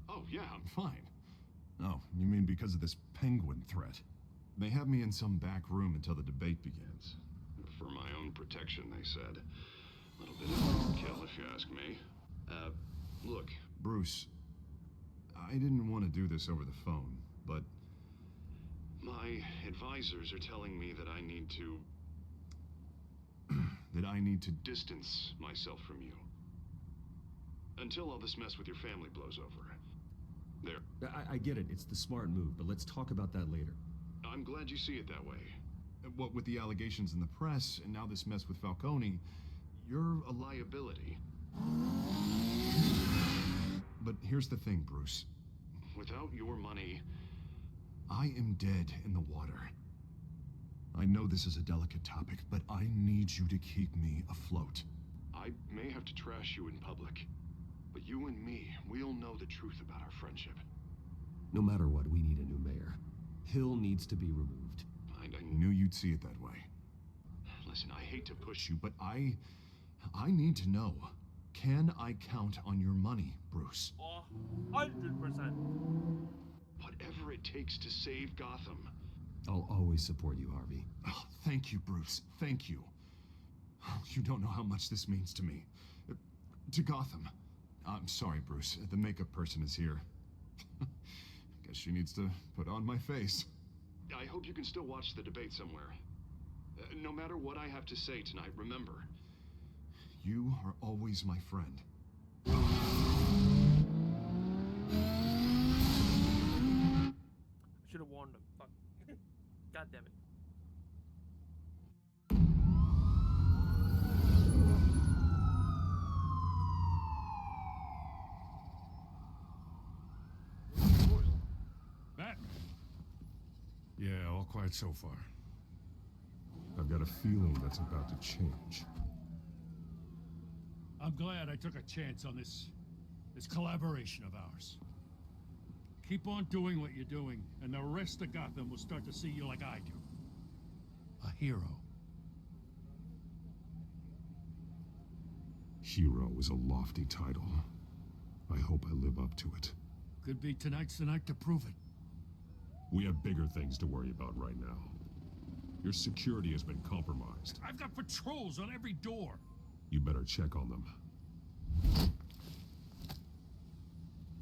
Oh, yeah, I'm Fine. Oh, you mean because of this penguin threat? They have me in some back room until the debate begins. For my own protection, they said. A little bit of overkill, if you ask me. Look, Bruce, I didn't want to do this over the phone, but my advisors are telling me that I need to... distance myself from you. Until all this mess with your family blows over. There. I get it. It's the smart move, but let's talk about that later. I'm glad you see it that way. What with the allegations in the press, and now this mess with Falcone, you're a liability. But here's the thing, Bruce. Without your money... I am dead in the water. I know this is a delicate topic, but I need you to keep me afloat. I may have to trash you in public, but you and me, we'll know the truth about our friendship. No matter what, we need a new mayor. Hill needs to be removed. I knew you'd see it that way. Listen, I hate to push you, but I need to know. Can I count on your money, Bruce? 100%. Whatever it takes to save Gotham. I'll always support you, Harvey. Oh, thank you, Bruce. Thank you. You don't know how much this means to me. To Gotham. I'm sorry, Bruce. The makeup person is here. Guess she needs to put on my face. I hope you can still watch the debate somewhere. No matter what I have to say tonight, remember, you are always my friend. Should have warned him. Fuck. God damn it. Batman. Yeah, all quiet so far. I've got a feeling that's about to change. I'm glad I took a chance on this collaboration of ours. Keep on doing what you're doing, and the rest of Gotham will start to see you like I do. A hero. Hero is a lofty title. I hope I live up to it. Could be tonight's the night to prove it. We have bigger things to worry about right now. Your security has been compromised. I've got patrols on every door. You better check on them.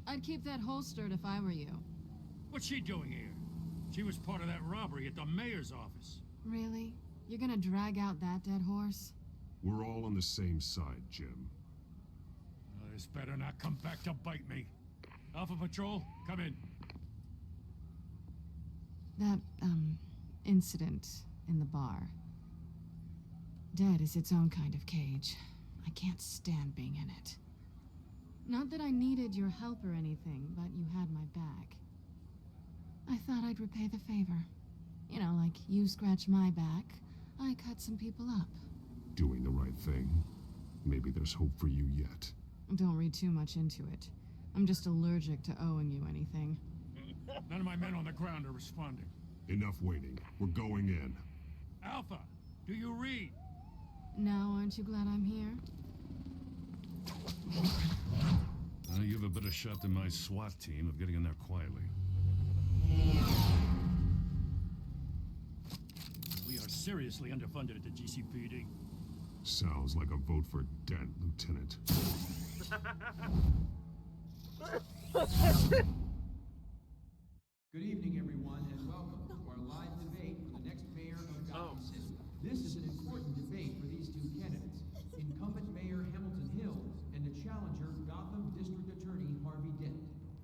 I'd keep that holstered if I were you. What's she doing here? She was part of that robbery at the mayor's office. Really? You're gonna drag out that dead horse? We're all on the same side, Jim. This better not come back to bite me. Alpha Patrol, come in. That, incident in the bar. Dead is its own kind of cage. I can't stand being in it. Not that I needed your help or anything, but you had my back. I thought I'd repay the favor. You know, like you scratch my back, I cut some people up. Doing the right thing. Maybe there's hope for you yet. Don't read too much into it. I'm just allergic to owing you anything. None of my men on the ground are responding. Enough waiting. We're going in. Alpha, do you read? Now, aren't you glad I'm here? You have a better shot than my SWAT team of getting in there quietly. We are seriously underfunded at the GCPD. Sounds like a vote for Dent, Lieutenant. Good evening, everyone, and welcome to our live debate for the next mayor of Gotham City. This is an important debate for these two candidates, incumbent Mayor Hamilton Hill and the challenger Gotham District Attorney Harvey Dent.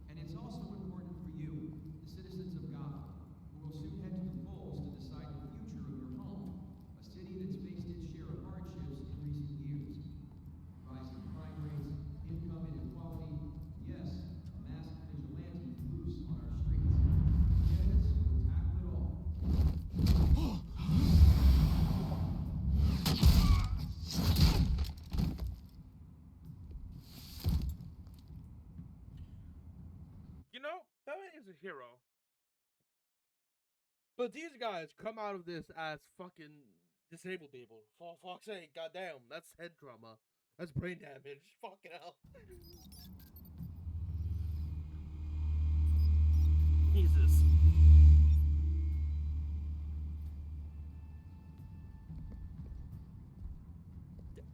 And it's also important for you, the citizens of Gotham, who will soon head to the polls to decide the future of your home, a city that's faced its share of hardships in recent years. Rising crime rates, income inequality, yes, a masked vigilante loose on our streets. Candidates will tackle it all. You know, Batman is a hero. But these guys come out of this as fucking disabled people. For fuck's sake, goddamn, that's head trauma. That's brain damage. Fucking hell. Jesus.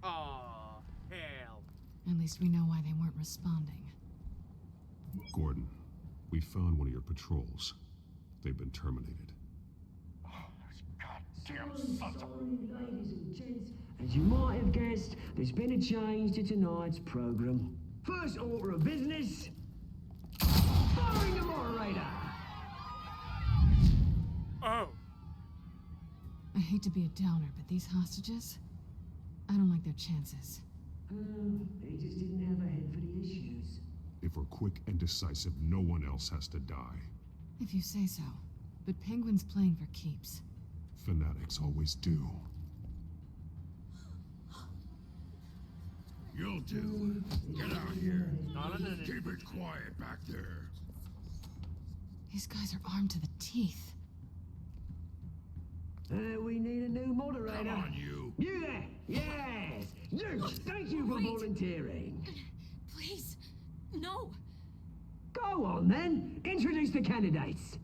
Aw, hell. At least we know why they weren't responding. Gordon, we found one of your patrols. They've been terminated. Ladies and gents, as you might have guessed, there's been a change to tonight's program. First order of business, firing the moderator. Oh. I hate to be a downer, but these hostages, I don't like their chances. They just didn't have a head for the issues. If we're quick and decisive, no one else has to die. If you say so. But Penguin's playing for keeps. Fanatics always do. You'll do. Get out here. Not in it. Keep it quiet back there. These guys are armed to the teeth. We need a new moderator. Come on, you. You there! Yes! You! Thank you for volunteering. Please, no. Go on then. Introduce the candidates.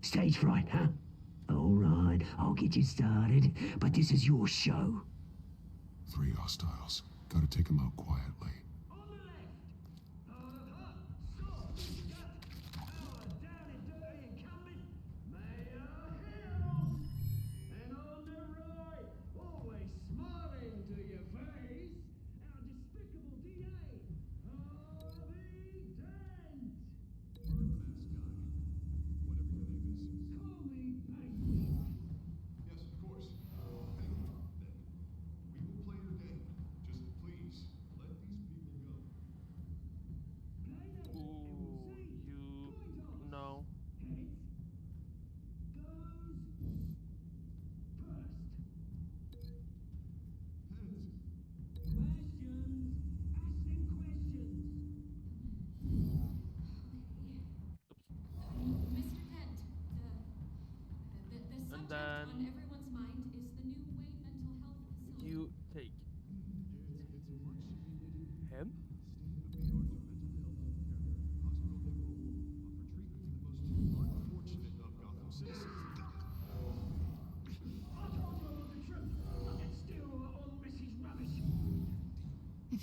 Stage fright, huh? All right, I'll get you started, but this is your show. 3 hostiles. Gotta take them out quietly. Yes, of course. Penguin, then. We will play your game. Just please, let these people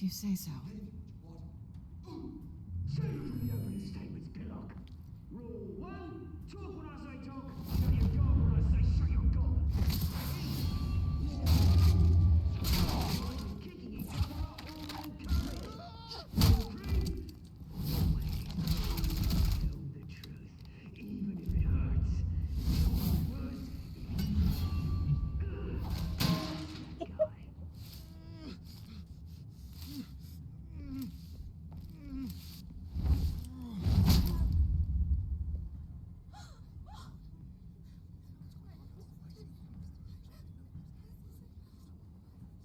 If you say so. Say it from the opening statements, Pillock. Rule 1, talk when I say talk, shut your gob when I say shut your gob. Kicking each other up all encouraged. Rule 3, tell the truth, even if it hurts. Worse,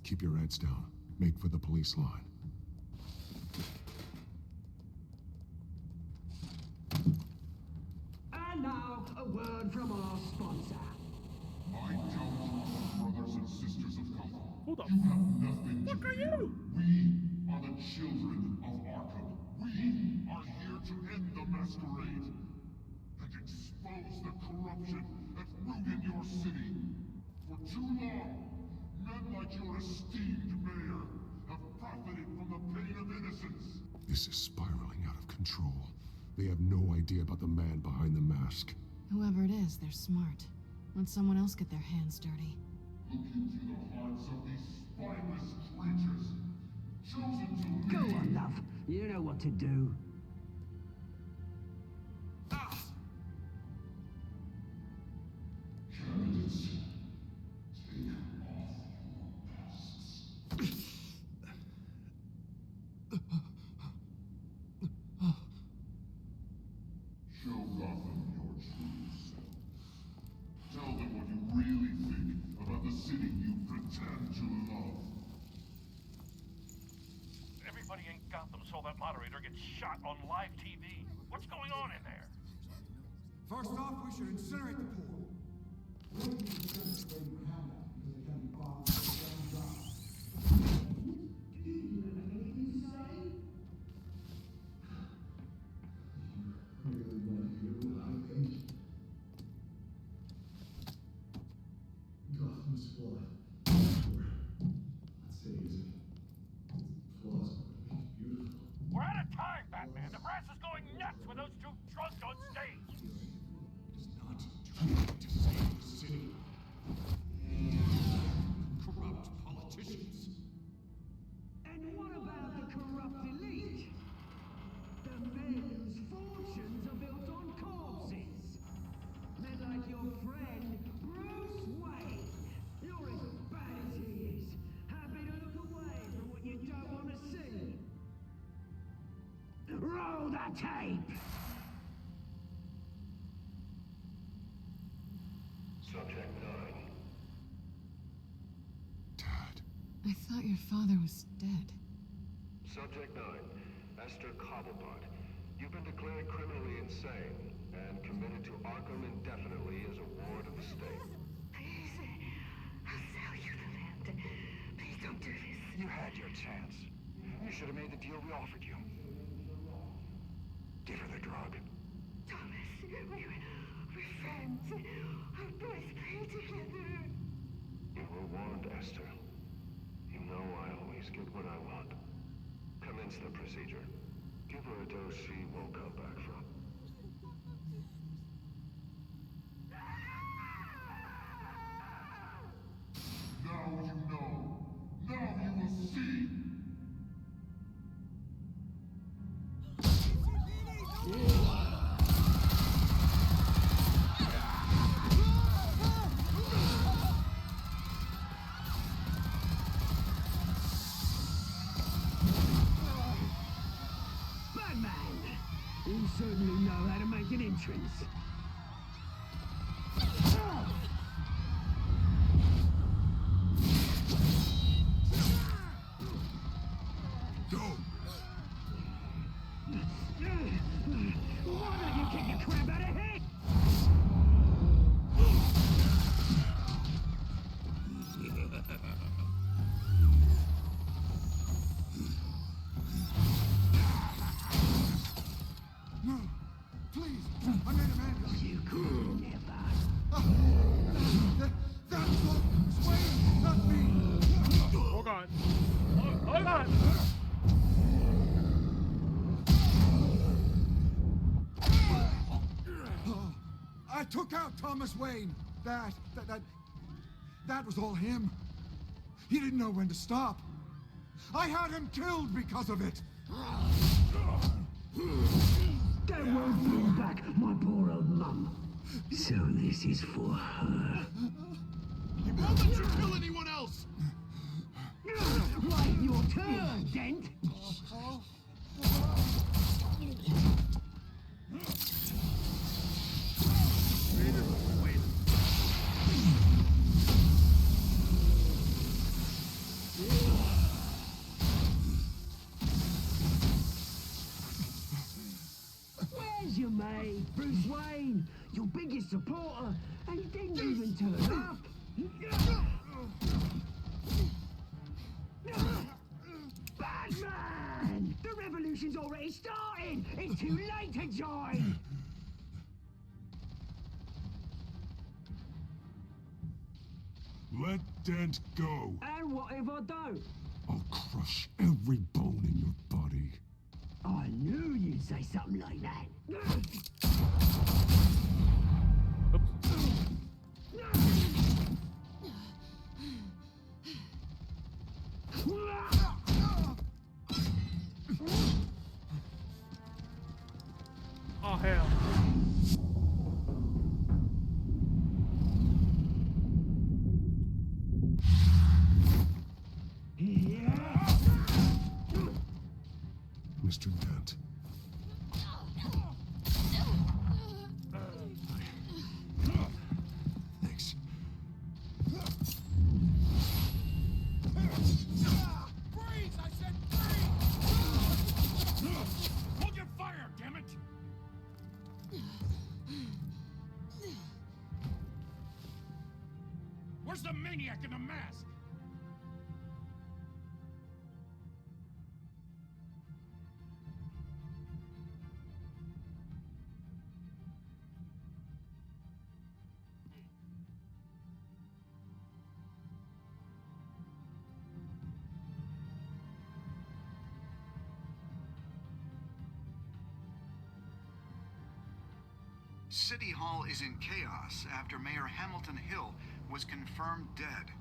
Keep your heads down. Make for the police line. And now, a word from our sponsor. My Telltale brothers and sisters of Gotham Who the have nothing fuck to are fear. you? We are the children of Arkham. We are here to end the masquerade and expose the corruption that's rooted your city. For too long, men like your esteemed mayor have profited from the pain of innocence. This is spiraling out of control. They have no idea about the man behind the mask. Whoever it is, they're smart. Let someone else get their hands dirty. Look into the hearts of these spineless creatures, chosen to Go lead. on, love. You know what to do. Candidates, take off your masks. Show Gotham your true self. Tell them what you really think about the city you pretend to love. Everybody in Gotham saw that moderator get shot on live TV. What's going on in there? First off, we should incinerate the pool. Gotham's flawed. That city isn't. Flaws would make it beautiful. We're out of time, Batman. The brass is going nuts with those two drunks on stage. Does not try to save the city. Corrupt politicians. And what about the corrupt elite? The men whose fortunes are built on corpses. Men like your friend, Bruce Wayne. You're as bad as he is. Happy to look away from what you don't want to see. Roll the tape! Subject 9. Dad. I thought your father was dead. Subject 9. Esther Cobblepot. You've been declared criminally insane and committed to Arkham indefinitely as a ward of the state. Please, I'll sell you the land. Please don't do this. You had your chance. You should have made the deal we offered you. Give her the drug. Thomas, we're friends. Our boys play together. You were warned, Esther. You know I always get what I want. Commence the procedure. Give her a dose she won't come back from. Now you know. Now you will see. Batman! You certainly know how to make an entrance. Go! Why don't you kick the crap out of him? No, please, I made a man I took out Thomas Wayne. That was all him. He didn't know when to stop. I had him killed because of it. That won't bring back my poor old mum. So this is for her. He won't let you kill anyone else! Right, your turn, Dent. Where's your mate, Bruce Wayne? Your biggest supporter, and he didn't even turn up. Batman! The revolution's already started! It's too late to join! Let Dent go. And what if I don't? I'll crush every bone in your body. I knew you'd say something like that. Oh, hell. Mr. Dent. Thanks. Freeze! I said freeze! Hold your fire, damn it! Where's the maniac in the mask? City Hall is in chaos after Mayor Hamilton Hill was confirmed dead.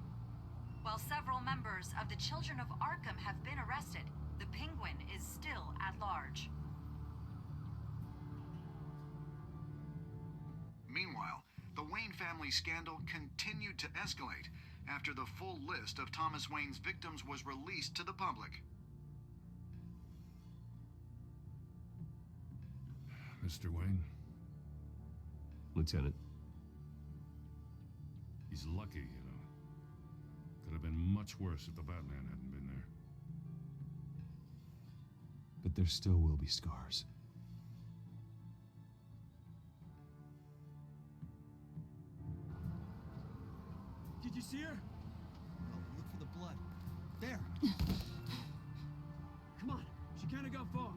While several members of the Children of Arkham have been arrested, the Penguin is still at large. Meanwhile, the Wayne family scandal continued to escalate after the full list of Thomas Wayne's victims was released to the public. Mr. Wayne? Lieutenant. He's lucky, you know. Could have been much worse if the Batman hadn't been there. But there still will be scars. Did you see her? No, look for the blood. There. Come on, she can't have gone far.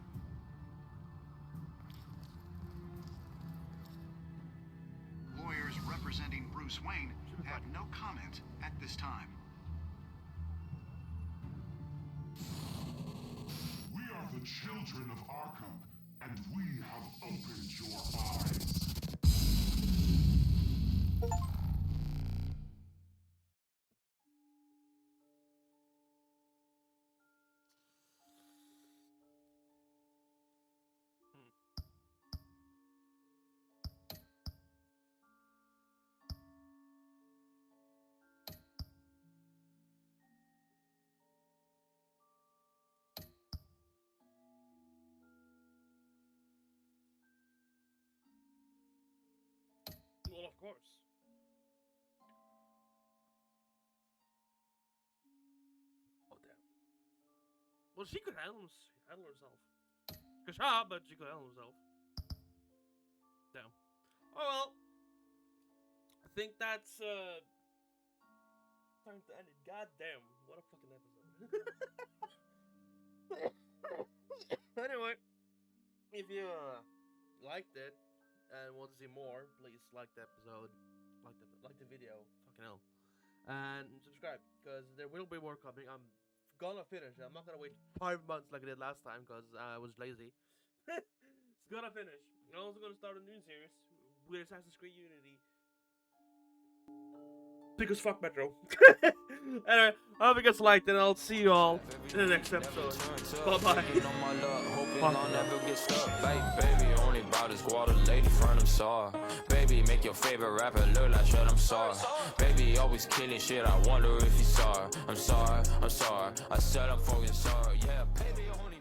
Lawyers representing Bruce Wayne have no comment at this time. We are the children of Arkham, and we have opened your eyes. Well, of course. Oh, damn. Well, she could handle herself. Good shot, but she could handle herself. Damn. Oh, well. I think that's, time to end it. God damn. What a fucking episode. Anyway. If you, liked it, and want to see more, please like the episode, like the video, fucking hell, and subscribe, because there will be more coming. I'm gonna finish it. I'm not gonna wait 5 months like I did last time, because I was lazy. It's gonna finish. I'm also gonna start a new series with Assassin's Creed Unity. Because fuck Metro. Anyway, I hope you guys liked it, and I'll see you all in the next episode. Bye-bye. Baby, only bout this water, lady front them saw. Baby, make your favorite rapper look like shut, I'm sorry. Baby, always killing shit, I wonder if you saw her. I'm sorry, I said I'm fucking sorry. Yeah, baby, only